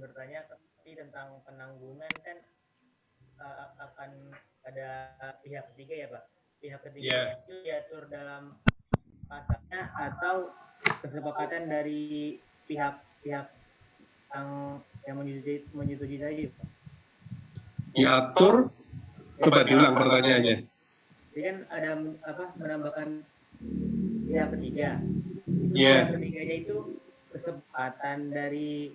bertanya tapi tentang penanggungan kan akan ada pihak ketiga ya Pak. Pihak ketiga itu diatur dalam pasalnya atau kesepakatan dari pihak-pihak yang menyetujui tadi Pak. Diatur, coba diulang pertanyaannya. Jadi kan ada menambahkan pihak ketiga. Pihak ketiganya itu kesepakatan dari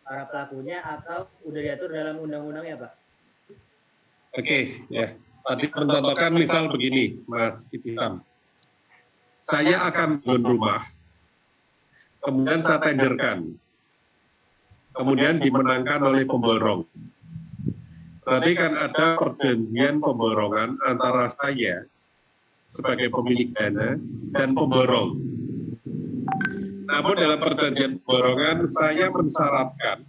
para pelakunya atau udah diatur dalam undang-undangnya Pak? Oke, ya. Tadi mencontohkan misal begini, Mas Itam. Saya akan bangun rumah, kemudian saya tenderkan, kemudian dimenangkan oleh pemborong. Berarti kan ada perjanjian pemborongan antara saya sebagai pemilik dana dan pemborong. Namun dalam perjanjian pemborongan saya mensyaratkan,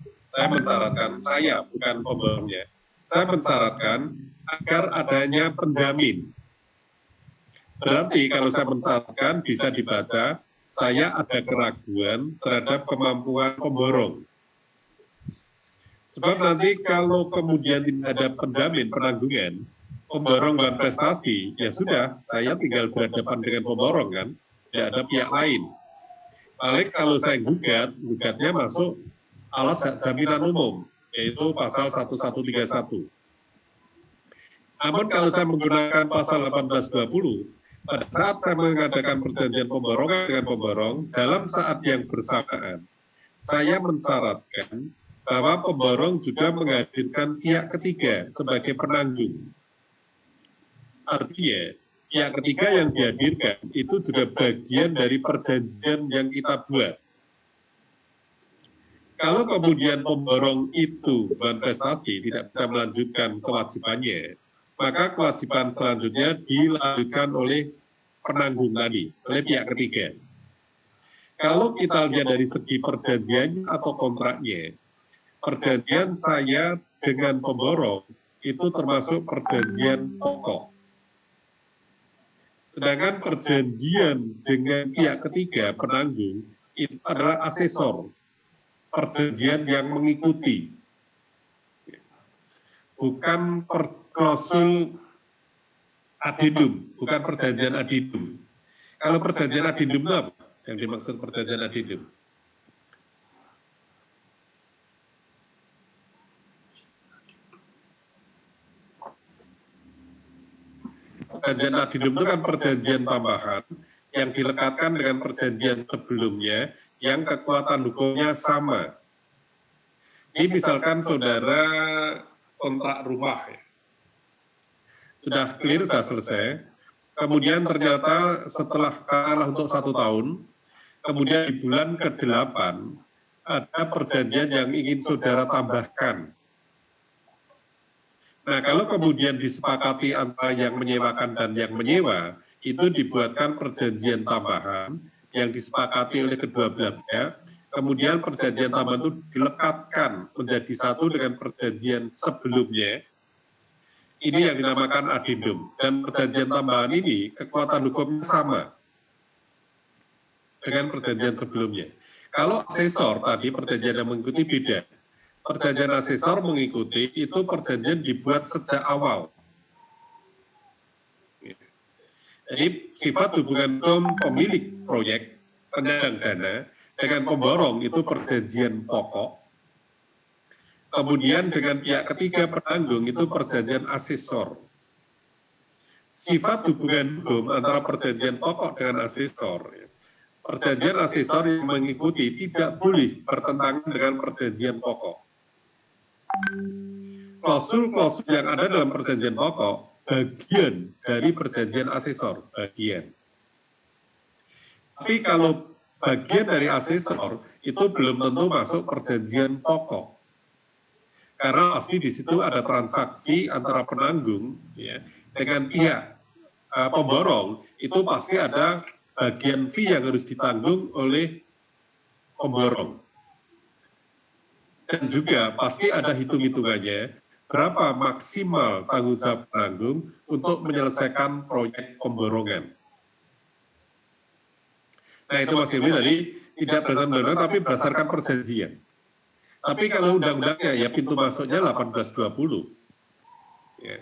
saya bukan pemborongnya, saya mensyaratkan agar adanya penjamin. Berarti kalau saya mensyaratkan bisa dibaca, saya ada keraguan terhadap kemampuan pemborong. Sebab nanti kalau kemudian tidak ada penjamin penanggungan, pemborong dan prestasi, ya sudah, saya tinggal berhadapan dengan pemborong kan, tidak ada pihak lain. Balik kalau saya gugatnya masuk alas hak jaminan umum, yaitu pasal 1131. Namun kalau saya menggunakan pasal 1820, pada saat saya mengadakan perjanjian pemborongan dengan pemborong, dalam saat yang bersamaan, saya mensyaratkan bahwa pemborong juga menghadirkan pihak ketiga sebagai penanggung. Artinya, pihak ketiga yang dihadirkan itu juga bagian dari perjanjian yang kita buat. Kalau kemudian pemborong itu prestasi tidak bisa melanjutkan kewajibannya, maka kewajiban selanjutnya dilanjutkan oleh penanggung tadi, oleh pihak ketiga. Kalau kita lihat dari segi perjanjiannya atau kontraknya, perjanjian saya dengan pemborong itu termasuk perjanjian pokok. Sedangkan perjanjian dengan pihak ketiga penanggung itu adalah asesor, perjanjian yang mengikuti, bukan klausul adendum, bukan perjanjian adendum. Kalau perjanjian adendum itu apa? Yang dimaksud perjanjian adendum? Perjanjian adendum itu kan perjanjian tambahan yang dilekatkan dengan perjanjian sebelumnya yang kekuatan hukumnya sama. Ini misalkan saudara kontrak rumah, ya. Sudah clear, sudah selesai, kemudian ternyata setelah kalah untuk 1 tahun, kemudian di bulan ke-8 ada perjanjian yang ingin saudara tambahkan. Nah, kalau kemudian disepakati antara yang menyewakan dan yang menyewa, itu dibuatkan perjanjian tambahan yang disepakati oleh kedua belah pihak, kemudian perjanjian tambahan itu dilekatkan menjadi satu dengan perjanjian sebelumnya. Ini yang dinamakan adendum. Dan perjanjian tambahan ini kekuatan hukumnya sama dengan perjanjian sebelumnya. Kalau asesor tadi perjanjian yang mengikuti beda. Perjanjian asesor mengikuti itu perjanjian dibuat sejak awal. Jadi sifat hubungan pemilik proyek, penyandang dana, dengan pemborong itu perjanjian pokok. Kemudian dengan pihak ketiga penanggung itu perjanjian asesor. Sifat hubungan hukum antara perjanjian pokok dengan asesor. Perjanjian asesor yang mengikuti tidak boleh bertentangan dengan perjanjian pokok. Klausul-klausul yang ada dalam perjanjian pokok bagian dari perjanjian asesor, bagian. Tapi kalau bagian dari asesor itu belum tentu masuk perjanjian pokok. Karena pasti di situ ada transaksi antara penanggung ya, dengan pihak pemborong, itu pasti ada bagian fee yang harus ditanggung oleh pemborong. Dan juga pasti ada hitung-hitungannya berapa maksimal tanggung jawab penanggung untuk menyelesaikan proyek pemborongan. Nah itu Mas Ilmi tadi tidak berdasarkan undang-undang, tapi berdasarkan perjanjian. Tapi kalau undang-undangnya, ya pintu masuknya 1820. Ya.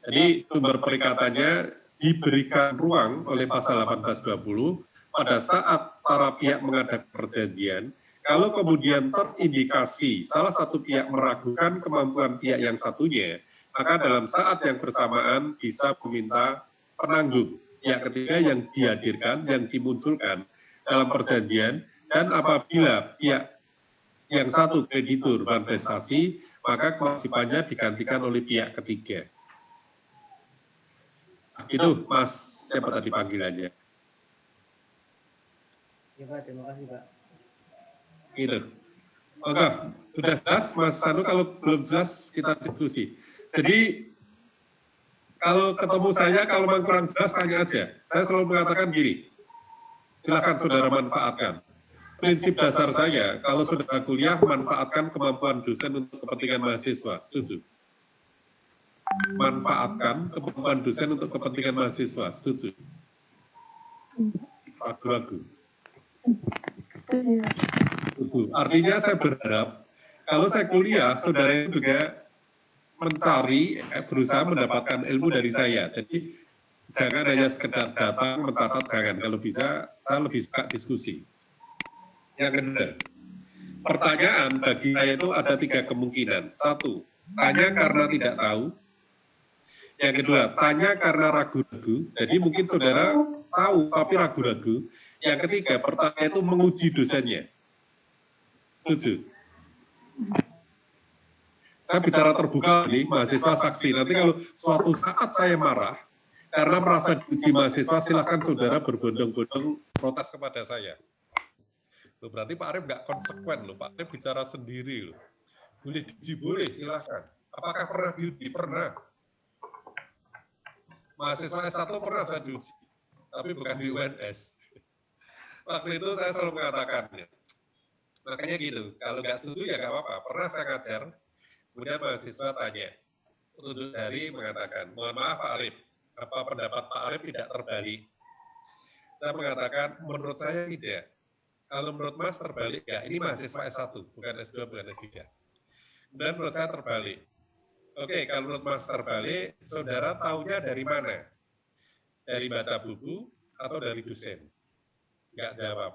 Jadi sumber perikatannya diberikan ruang oleh pasal 1820 pada saat para pihak mengadakan perjanjian, kalau kemudian terindikasi salah satu pihak meragukan kemampuan pihak yang satunya, maka dalam saat yang bersamaan bisa meminta penanggung pihak ketiga yang dihadirkan, yang dimunculkan dalam perjanjian, dan apabila pihak yang satu kreditur manifestasi, maka kewajibannya digantikan oleh pihak ketiga. Itu Mas, siapa tadi panggilannya? Ya Pak, terima kasih Pak. Gitu. Oke, sudah jelas Mas Sanu, kalau belum jelas kita diskusi. Jadi kalau ketemu saya, kalau memang kurang jelas tanya aja. Saya selalu mengatakan gini, silakan saudara manfaatkan. Prinsip dasar saya, kalau saudara kuliah, manfaatkan kemampuan dosen untuk kepentingan mahasiswa. Setuju? Manfaatkan kemampuan dosen untuk kepentingan mahasiswa. Setuju? Ragu-ragu. Setuju. Artinya saya berharap kalau saya kuliah, saudara itu juga mencari, berusaha mendapatkan ilmu dari saya. Jadi jangan hanya sekedar datang, mencatat, jangan. Kalau bisa, saya lebih suka diskusi. Yang kedua, pertanyaan bagi saya itu ada 3 kemungkinan. 1, tanya karena tidak tahu. Yang kedua, tanya karena ragu-ragu. Jadi mungkin saudara tahu tapi ragu-ragu. Yang ketiga, pertanyaan itu menguji dosennya. Setuju? Saya bicara terbuka nih, mahasiswa saksi. Nanti kalau suatu saat saya marah, karena merasa diuji mahasiswa, silakan saudara berbondong-bondong protes kepada saya. Loh, berarti Pak Arif nggak konsekuen loh, Pak Arif bicara sendiri loh. Boleh diuji, boleh, silakan. Apakah pernah diuji? Pernah. Mahasiswa S1 pernah saya diuji, tapi bukan di UNS. Waktu itu saya selalu mengatakannya. Makanya gitu, kalau nggak setuju ya nggak apa-apa. Pernah saya ngajar, kemudian mahasiswa tanya, petunjuk dari mengatakan, mohon maaf Pak Arif, apa pendapat Pak Arif tidak terbalik? Saya mengatakan, menurut saya tidak. Kalau menurut Mas terbalik, ya ini mahasiswa S1, bukan S2, bukan S3. Dan menurut saya terbalik. Oke, kalau menurut Mas terbalik, saudara taunya dari mana? Dari baca buku atau dari dosen? Nggak jawab.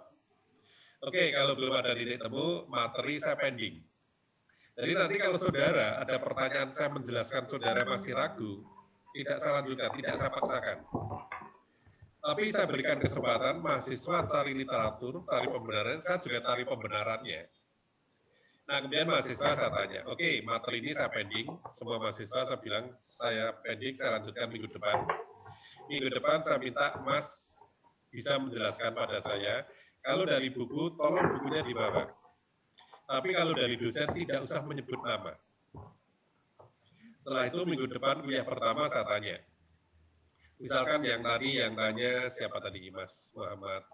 Oke, kalau belum ada titik temu, materi saya pending. Jadi nanti kalau saudara ada pertanyaan saya menjelaskan saudara masih ragu, tidak saya lanjutkan, tidak saya paksakan. Tapi saya berikan kesempatan mahasiswa cari literatur, cari pembenaran, saya juga cari pembenarannya. Nah, kemudian mahasiswa saya tanya, oke, materi ini saya pending, semua mahasiswa saya bilang, saya pending, saya lanjutkan minggu depan. Minggu depan saya minta Mas bisa menjelaskan pada saya, kalau dari buku, tolong bukunya dibawa. Tapi kalau dari dosen, tidak usah menyebut nama. Setelah itu, minggu depan kuliah pertama saya tanya. Misalkan yang tadi, yang tanya siapa tadi, Mas Muhammad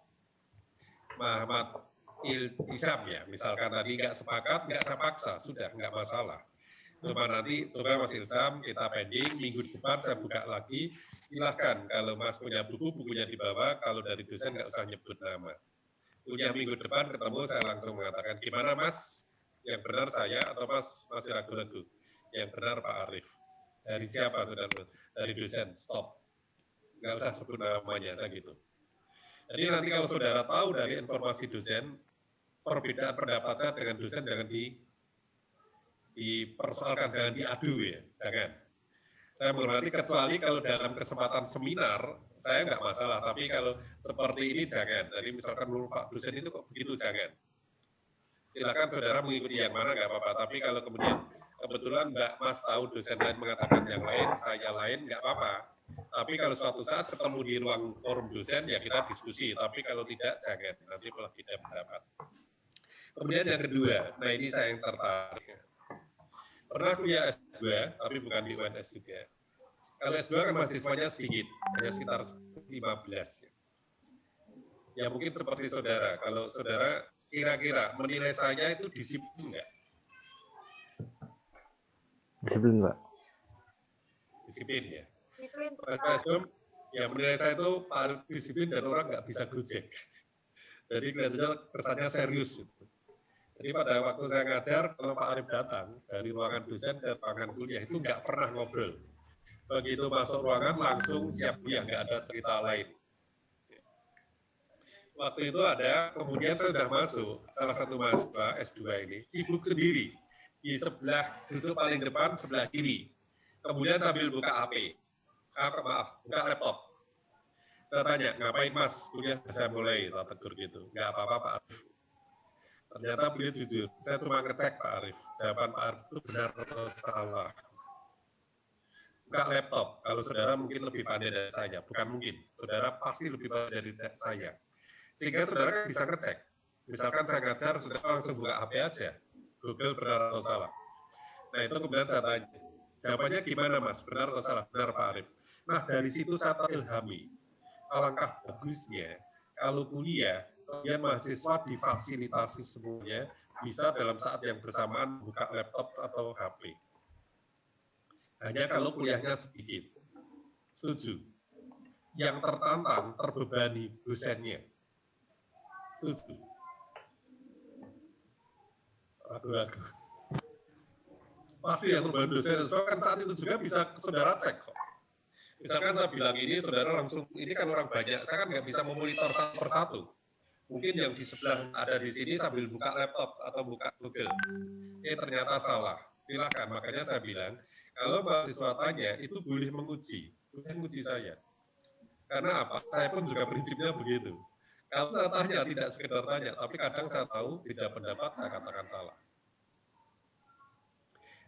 Iltisam ya, misalkan tadi nggak sepakat, nggak saya paksa, sudah, nggak masalah. Coba nanti, coba Mas Ilsam, kita pending, minggu depan saya buka lagi, silahkan, kalau Mas punya buku, bukunya dibawa, kalau dari dosen nggak usah nyebut nama. Kuliah minggu depan ketemu, saya langsung mengatakan, gimana Mas, yang benar saya atau Mas masih ragu-ragu? Yang benar Pak Arif. Dari siapa, saudara? Dari dosen, stop. Nggak usah sebut namanya, saya gitu. Jadi nanti kalau saudara tahu dari informasi dosen, perbedaan pendapat saya dengan dosen jangan dipersoalkan, jangan diadu ya, jangan. Saya menghormati kecuali kalau dalam kesempatan seminar, saya nggak masalah, tapi kalau seperti ini jangan. Jadi misalkan menurut Pak dosen itu kok begitu, jangan. Silakan saudara mengikuti yang mana, nggak apa-apa, tapi kalau kemudian kebetulan Mbak Mas tahu dosen lain mengatakan yang lain, saya lain, nggak apa-apa. Tapi kalau suatu saat ketemu di ruang forum dosen, ya kita diskusi. Tapi kalau tidak, jangan. Nanti malah tidak pendapat. Kemudian yang kedua, nah ini saya yang tertarik. Pernah kuliah S2, tapi bukan di UNS juga. Kalau S2 kan mahasiswanya sedikit, hanya sekitar 15. Ya mungkin seperti saudara. Kalau saudara kira-kira menilai saya itu disiplin nggak? Disiplin, Pak. Disiplin ya. Ya menilai saya itu paling disiplin dan orang nggak bisa gojek. Jadi kelihatannya kesannya serius. Gitu. Jadi pada waktu saya ngajar, kalau Pak Arif datang dari ruangan dosen ke ruangan kuliah itu nggak pernah ngobrol. Begitu masuk ruangan langsung siap kuliah, nggak ada cerita lain. Waktu itu ada, kemudian saya sudah masuk, salah satu mahasiswa S2 ini, sibuk sendiri. Di sebelah, duduk paling depan, sebelah kiri. Kemudian sambil buka HP. Buka laptop. Saya tanya, ngapain mas, kuliah saya mulai, tak tegur gitu. Nggak apa-apa Pak Arif. Ternyata beliau jujur, saya cuma ngecek Pak Arif. Jawaban Pak Arif itu benar atau salah. Buka laptop, kalau saudara mungkin lebih pandai dari saya. Bukan mungkin, saudara pasti lebih pandai dari saya. Sehingga saudara bisa ngecek. Misalkan saya ngajar, saudara langsung buka HP aja. Google benar atau salah. Nah itu kemudian saya tanya, jawabannya gimana mas, benar atau salah? Benar Pak Arif. Nah dari situ saya terilhami, alangkah bagusnya kalau kuliah, kemudian mahasiswa difasilitasi semuanya, bisa dalam saat yang bersamaan buka laptop atau HP. Hanya kalau kuliahnya sedikit. Setuju. Yang tertantang, terbebani dosennya. Setuju. Ragu-ragu. Pasti yang terbebani dosen, kan saat itu juga bisa saudara cek kok. Misalkan saya bilang ini, saudara langsung, ini kan orang banyak, saya kan nggak bisa memonitor satu persatu. Mungkin yang di sebelah ada di sini sambil buka laptop atau buka Google. Ternyata salah. Silakan, makanya saya bilang, kalau mahasiswa tanya, itu boleh menguji saya. Karena apa? Saya pun juga prinsipnya begitu. Kalau saya tanya, tidak sekedar tanya, tapi kadang saya tahu, beda pendapat, saya katakan salah.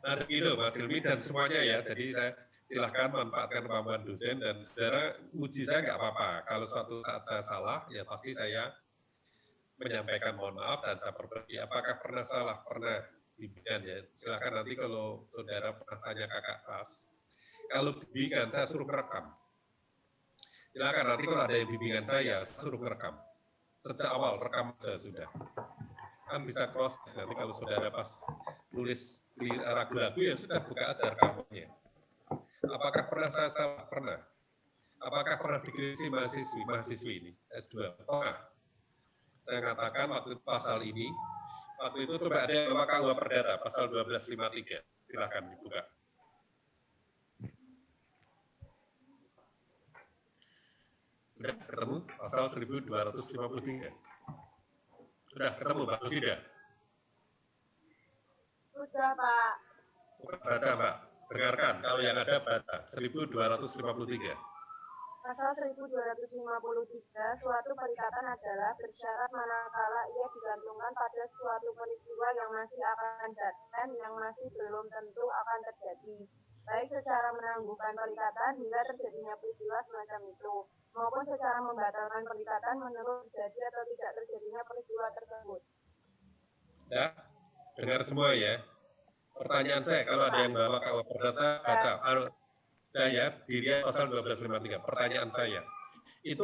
Nah, begitu Mas Hilmi dan semuanya ya, jadi saya silahkan manfaatkan kemampuan dosen dan saudara uji saya nggak apa-apa. Kalau suatu saat saya salah, ya pasti saya menyampaikan mohon maaf dan saya perbaiki. Apakah pernah salah? Pernah. Bimbingan ya, silakan nanti kalau saudara pernah tanya kakak kelas, kalau bimbingan saya suruh merekam. Silakan nanti kalau ada yang bimbingan saya suruh merekam. Sejak awal rekam saja sudah. Kan bisa cross, nanti kalau saudara pas nulis ragu-ragu ya sudah buka aja rekamannya. Apakah pernah saya salah? Pernah. Apakah pernah dikritisi mahasiswi ini? S2? Pernah. Saya katakan waktu pasal ini, waktu itu coba ada yang nama KUH Perdata, pasal 1253. Silakan dibuka. Sudah ketemu pasal 1253. Sudah ketemu Mbak Lusida? Sudah Pak. Baca Mbak, dengarkan kalau yang ada baca 1253. Pasal 1253, suatu perikatan adalah bersyarat manakala ia digantungkan pada suatu peristiwa yang masih akan datang, yang masih belum tentu akan terjadi, baik secara menangguhkan perikatan hingga terjadinya peristiwa semacam itu, maupun secara membatalkan perikatan menurut terjadi atau tidak terjadinya peristiwa tersebut. Ya, dengar semua ya. Pertanyaan saya, kalau ada yang bawa KUH Perdata, baca. Ya, dilihat pasal 1253. Pertanyaan saya, itu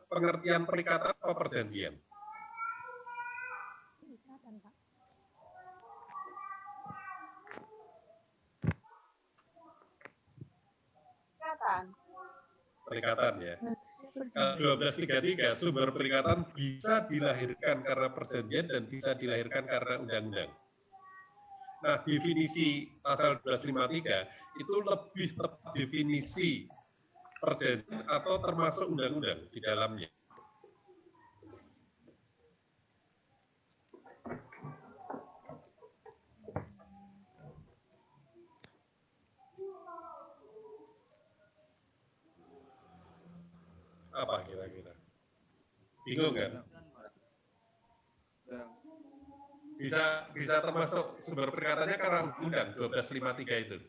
pengertian perikatan atau perjanjian? Perikatan, Pak. Perikatan ya. Kalau 1233, sumber perikatan bisa dilahirkan karena perjanjian dan bisa dilahirkan karena undang-undang. Nah, definisi pasal 1253 itu lebih tepat definisi perjanjian atau termasuk undang-undang di dalamnya. Apa kira-kira? Bingung kan? Bisa termasuk sumber perikatannya karena undang 1253 itu.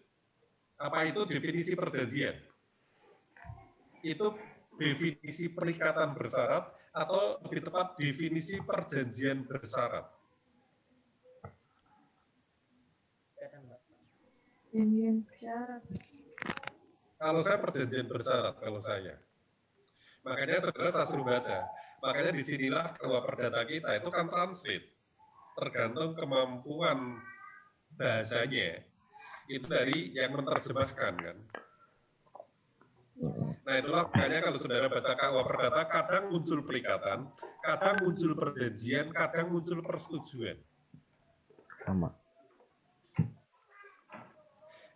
Apa itu definisi perjanjian? Itu definisi perikatan bersyarat atau lebih tepat definisi perjanjian bersyarat? Perjanjian bersyarat. Kalau saya perjanjian bersyarat, kalau saya. Makanya saudara saya suruh baca. Makanya disinilah KUH Perdata kita itu kan translate. Tergantung kemampuan bahasanya. Itu dari yang menerjemahkan kan. Nah itulah makanya kalau saudara baca KUA Perdata, kadang muncul perikatan, kadang muncul perjanjian, kadang muncul persetujuan. Sama.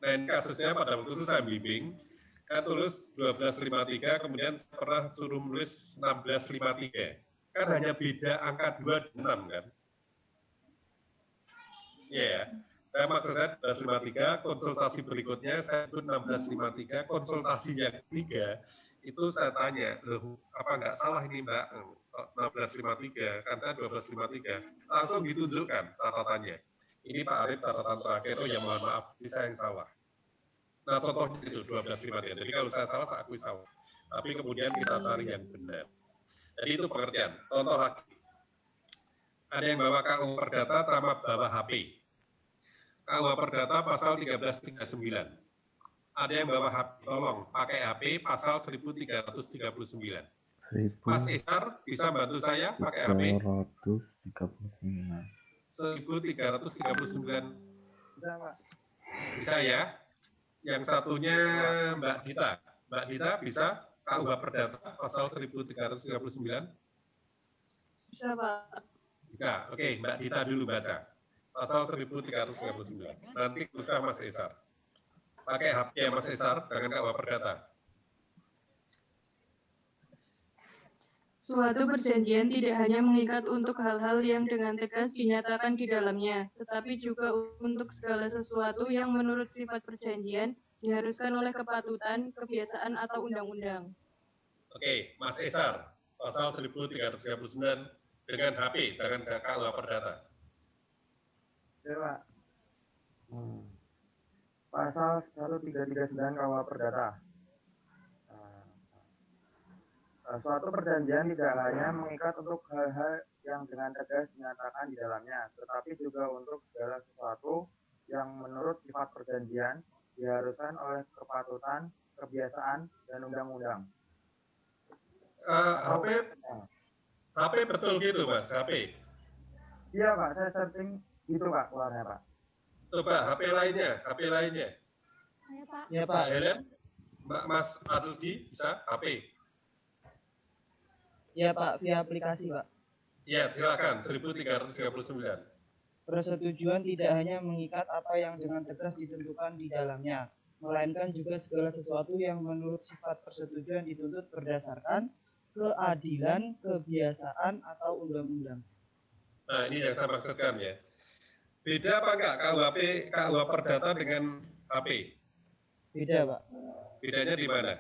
Nah ini kasusnya pada waktu itu saya bimbing, saya tulis 1253, kemudian pernah suruh nulis 1653. Kan hanya beda angka 2 dan 6 kan? Iya ya. Saya maksud saya 1253, konsultasi berikutnya saya ikut 1653, konsultasi yang ketiga, itu saya tanya, loh apa nggak salah ini Mbak 1653, kan saya 1253, langsung ditunjukkan catatannya. Ini Pak Arif catatan terakhir, oh ya mohon maaf, ini saya yang salah. Nah contohnya itu 1253, jadi kalau saya salah, saya akui salah. Tapi kemudian kita cari yang benar. Jadi itu pengertian. Contoh lagi, ada yang bawa KUA Perdata sama bawa HP. KUA Perdata pasal 1339. Ada yang bawa HP, tolong pakai HP pasal 1339. Mas Isar bisa bantu saya pakai HP? 1339. Bisa ya? Yang satunya Mbak Dita. Mbak Dita bisa KUA Perdata pasal 1339? Bisa, Pak. Bisa. Oke, Mbak Dita dulu baca. Pasal 1339. Nanti usah Mas Esar. Pakai HP ya Mas Esar, jangan KUA Perdata. Suatu perjanjian tidak hanya mengikat untuk hal-hal yang dengan tegas dinyatakan di dalamnya, tetapi juga untuk segala sesuatu yang menurut sifat perjanjian diharuskan oleh kepatutan, kebiasaan, atau undang-undang. Oke, Mas Esar, pasal 1339 dengan HP, jangan KUA Perdata. Ya, Pak. Pasal 1339 KUA Perdata. Suatu perjanjian tidak hanya mengikat untuk hal-hal yang dengan tegas dinyatakan di dalamnya, tetapi juga untuk segala sesuatu yang menurut sifat perjanjian diharuskan oleh kepatutan, kebiasaan, dan undang-undang. HP betul gitu Mas, HP? Iya Pak, saya searching gitu Pak keluarnya Pak. Coba HP lainnya. Saya Pak. Ya Pak Helen, Mas Adudi bisa HP? Ya Pak, via aplikasi Pak. Ya, silakan, 1339. Persetujuan tidak hanya mengikat apa yang dengan tegas ditentukan di dalamnya, melainkan juga segala sesuatu yang menurut sifat persetujuan dituntut berdasarkan keadilan, kebiasaan, atau undang-undang. Nah, ini yang saya maksudkan ya. Beda apa enggak KUA Perdata dengan HP? Beda Pak. Bedanya di mana?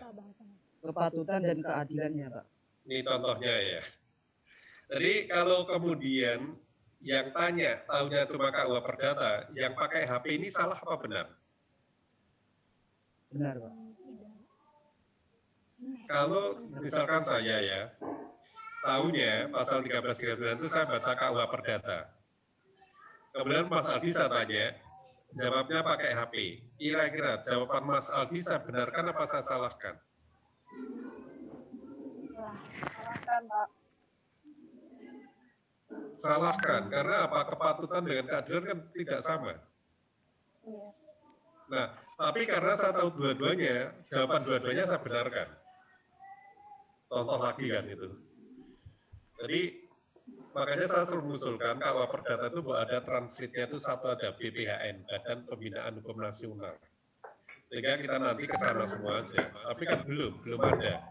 Kepatutan dan keadilannya Pak. Ini contohnya ya. Jadi kalau kemudian yang tanya tahunya cuma KUA Perdata, yang pakai HP ini salah apa benar? Benar Pak. Kalau misalkan saya ya, tahunya pasal 1339 itu saya baca KUA Perdata. Kemudian Mas Aldi saya tanya, jawabnya pakai HP. Kira-kira jawaban Mas Aldi saya benarkan apa saya salahkan? Silahkan, Pak. Salahkan, karena apa? Kepatutan dengan keadilan kan tidak sama. Iya. Nah, tapi karena saya tahu dua-duanya, jawaban dua-duanya saya benarkan. Contoh lagi kan itu. Jadi, makanya saya selalu mengusulkan KUA Perdata itu bahwa ada translate-nya itu satu aja, BPHN, Badan Pembinaan Hukum Nasional. Sehingga kita nanti ke sana semua aja. Tapi kan belum ada.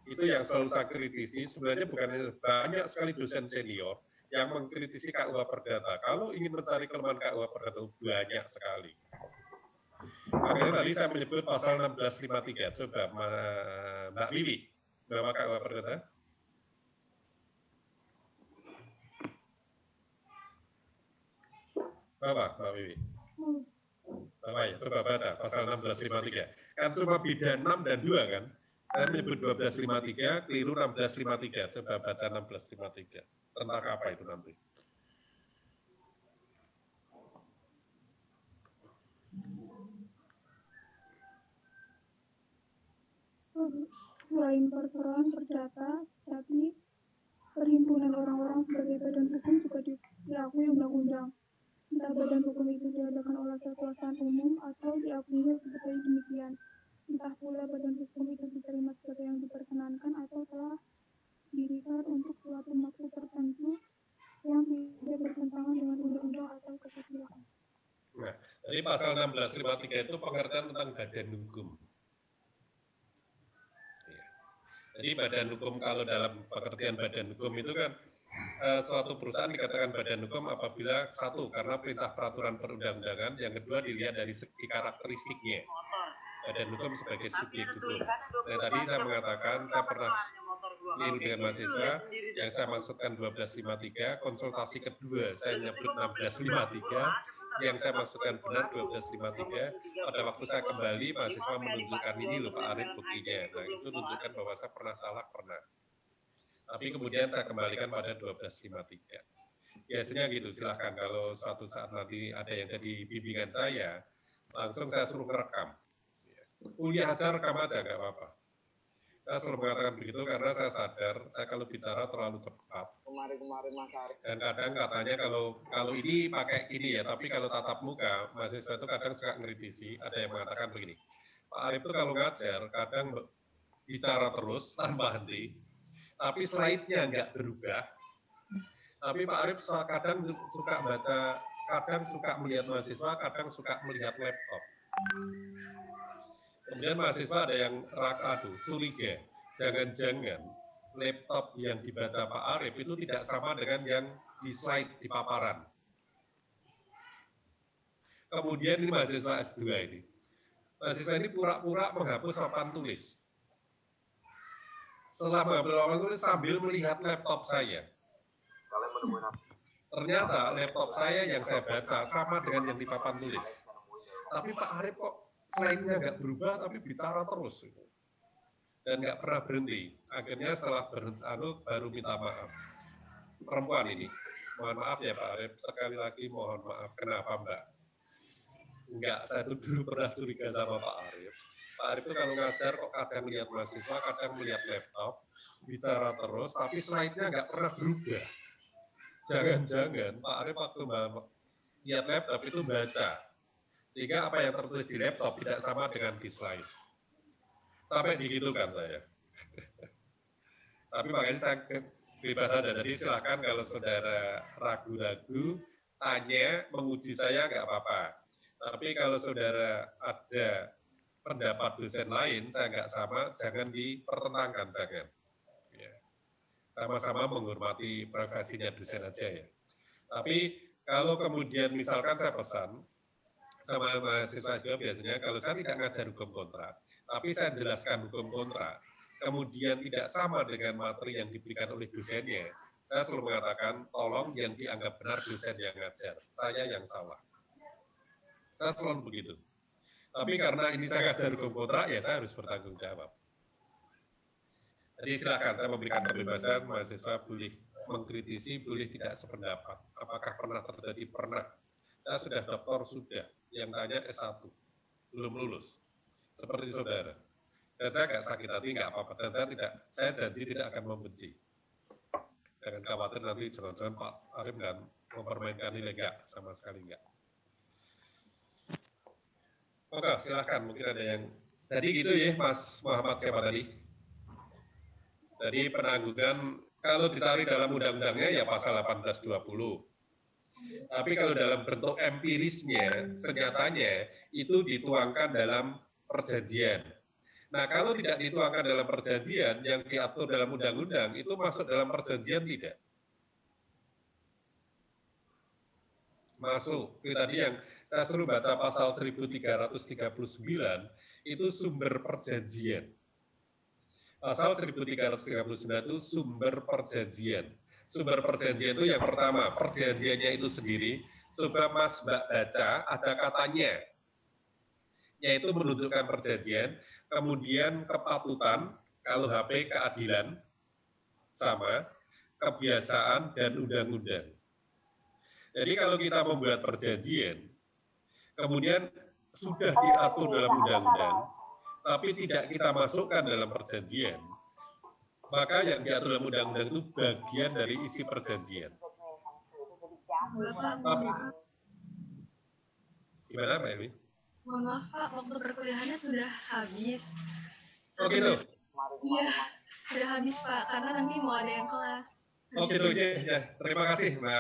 Itu yang selalu saya kritisi, sebenarnya bukan banyak sekali dosen senior yang mengkritisi KUA Perdata. Kalau ingin mencari kelemahan KUA Perdata banyak sekali. Makanya tadi saya menyebut pasal 1653. Coba Mbak Wiwi, bawa KUA Perdata. Bawa Mbak Wiwi. Bawa ya, coba baca pasal 1653. Kan cuma beda 6 dan 2 kan? Saya menyebut 1253, keliru 1653. Coba baca 1653. Tentang apa itu nanti? Selain perseroan perdata, tapi perhimpunan orang-orang sebagai badan hukum juga diakui undang-undang. Entah badan hukum itu diadakan oleh kekuasaan umum atau diakuinya sebagai demikian. Entah pula badan hukum itu diterima sebagai yang Jadi pasal 1653 itu pengertian tentang badan hukum. Jadi badan hukum, kalau dalam pengertian badan hukum itu kan suatu perusahaan dikatakan badan hukum apabila satu, karena perintah peraturan perundang-undangan, yang kedua dilihat dari segi karakteristiknya. Badan hukum sebagai subjek hukum. Nah, tadi saya mengatakan, saya pernah keliru dengan mahasiswa, yang saya maksudkan 1253, konsultasi kedua saya nyebut 1653, yang saya maksudkan benar 1253, pada waktu saya kembali, mahasiswa menunjukkan ini loh Pak Arif buktinya. Nah, itu menunjukkan bahwa saya pernah salah, pernah. Tapi kemudian saya kembalikan pada 1253. Biasanya gitu, silahkan kalau suatu saat nanti ada yang jadi bimbingan saya, langsung saya suruh merekam. Kuliah aja rekam aja, nggak apa-apa. Saya selalu mengatakan begitu karena saya sadar, saya kalau bicara terlalu cepat. Dan kadang katanya kalau ini pakai ini ya, tapi kalau tatap muka, mahasiswa itu kadang suka ngkritisi, ada yang mengatakan begini, Pak Arif itu kalau ngajar, kadang bicara terus tanpa henti, tapi slide-nya nggak berubah. Tapi Pak Arif kadang suka baca, kadang suka melihat mahasiswa, kadang suka melihat laptop. Kemudian mahasiswa ada yang curiga, jangan-jangan laptop yang dibaca Pak Arif itu tidak sama dengan yang di slide di paparan. Kemudian ini mahasiswa S2 ini. Mahasiswa ini pura-pura menghapus papan tulis. Setelah menghapus papan tulis sambil melihat laptop saya. Ternyata laptop saya yang saya baca sama dengan yang di papan tulis. Tapi Pak Arif kok slide-nya nggak berubah, tapi bicara terus. Dan nggak pernah berhenti. Akhirnya setelah baru minta maaf. Perempuan ini, mohon maaf ya Pak Arif, sekali lagi mohon maaf. Kenapa Mbak? Enggak, saya tuh dulu pernah curiga sama Pak Arif. Pak Arif itu kalau ngajar kok kadang melihat mahasiswa, kadang melihat laptop, bicara terus, tapi slide-nya nggak pernah berubah. Jangan-jangan Pak Arif waktu lihat laptop itu baca. Sehingga apa yang tertulis di laptop tidak sama dengan di slide. Sampai digitukan saya. Tapi makanya saya bebas saja. Jadi silakan kalau saudara ragu-ragu, tanya, menguji saya nggak apa-apa. Tapi kalau saudara ada pendapat dosen lain, saya nggak sama, jangan dipertentangkan, jangan. Ya. Sama-sama menghormati privasinya dosen aja ya. Tapi kalau kemudian misalkan saya pesan, sama mahasiswa S2 biasanya, kalau saya tidak ngajar hukum kontrak, tapi saya jelaskan hukum kontrak, kemudian tidak sama dengan materi yang diberikan oleh dosennya, saya selalu mengatakan, tolong yang dianggap benar dosen yang ngajar, saya yang salah. Saya selalu begitu. Tapi karena ini saya ngajar hukum kontrak, ya saya harus bertanggung jawab. Jadi silakan, saya memberikan kebebasan, mahasiswa boleh mengkritisi, boleh tidak sependapat. Apakah pernah terjadi? Pernah. Saya sudah doktor, sudah. Yang tanya S1, belum lulus. Seperti saudara. Dan saya nggak sakit hati, nggak apa-apa. Dan saya janji tidak akan membenci. Jangan khawatir nanti jangan-jangan Pak Arif dan mempermainkan nilai, nggak, sama sekali nggak. Oke, silahkan. Mungkin ada yang... Jadi gitu ya, Mas Muhammad siapa tadi? Jadi penangguhan, kalau dicari dalam undang-undangnya ya pasal 1820. Tapi kalau dalam bentuk empirisnya, senyatanya itu dituangkan dalam perjanjian. Nah, kalau tidak dituangkan dalam perjanjian, yang diatur dalam undang-undang, itu masuk dalam perjanjian tidak? Masuk. Itu tadi yang saya suruh baca pasal 1339, itu sumber perjanjian. Pasal 1339 itu sumber perjanjian. Sumber perjanjian itu yang pertama, perjanjiannya itu sendiri, coba Mas Mbak baca, ada katanya, yaitu menunjukkan perjanjian, kemudian kepatutan, kalau HP keadilan, sama, kebiasaan, dan undang-undang. Jadi kalau kita membuat perjanjian, kemudian sudah diatur dalam undang-undang, tapi tidak kita masukkan dalam perjanjian, maka yang diatur dalam undang-undang itu bagian dari isi perjanjian. Tapi, gimana Mbak Emi? Mohon maaf Pak, waktu perkuliahannya sudah habis. Oh gitu? Iya, sudah habis Pak, karena nanti mau ada yang kelas. Oh gitu, ya. Terima kasih Mbak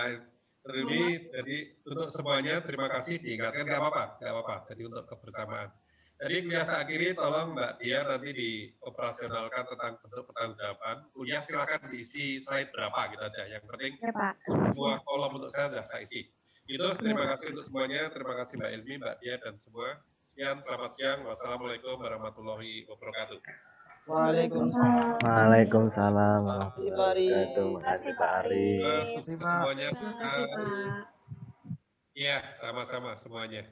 Rumi, jadi untuk semuanya terima kasih diingatkan, nggak apa-apa. Jadi untuk kebersamaan. Jadi kuliah saya akhiri, tolong Mbak Dia nanti dioperasionalkan tentang bentuk pertanggungjawaban. Kuliah silakan diisi slide berapa gitu aja. Yang penting Ya, Pak. semua kolom untuk saya sudah saya isi. Itu terima kasih untuk semuanya. Terima kasih Mbak Ilmi, Mbak Dia dan semua. Sekian, selamat siang. Wassalamualaikum warahmatullahi wabarakatuh. Waalaikumsalam. Waalaikumsalam Terima kasih, Pak Ari. wabarakatuh. Makasih Pak Ari. Sukses semuanya. Terima kasih, Pak. Iya, sama-sama semuanya.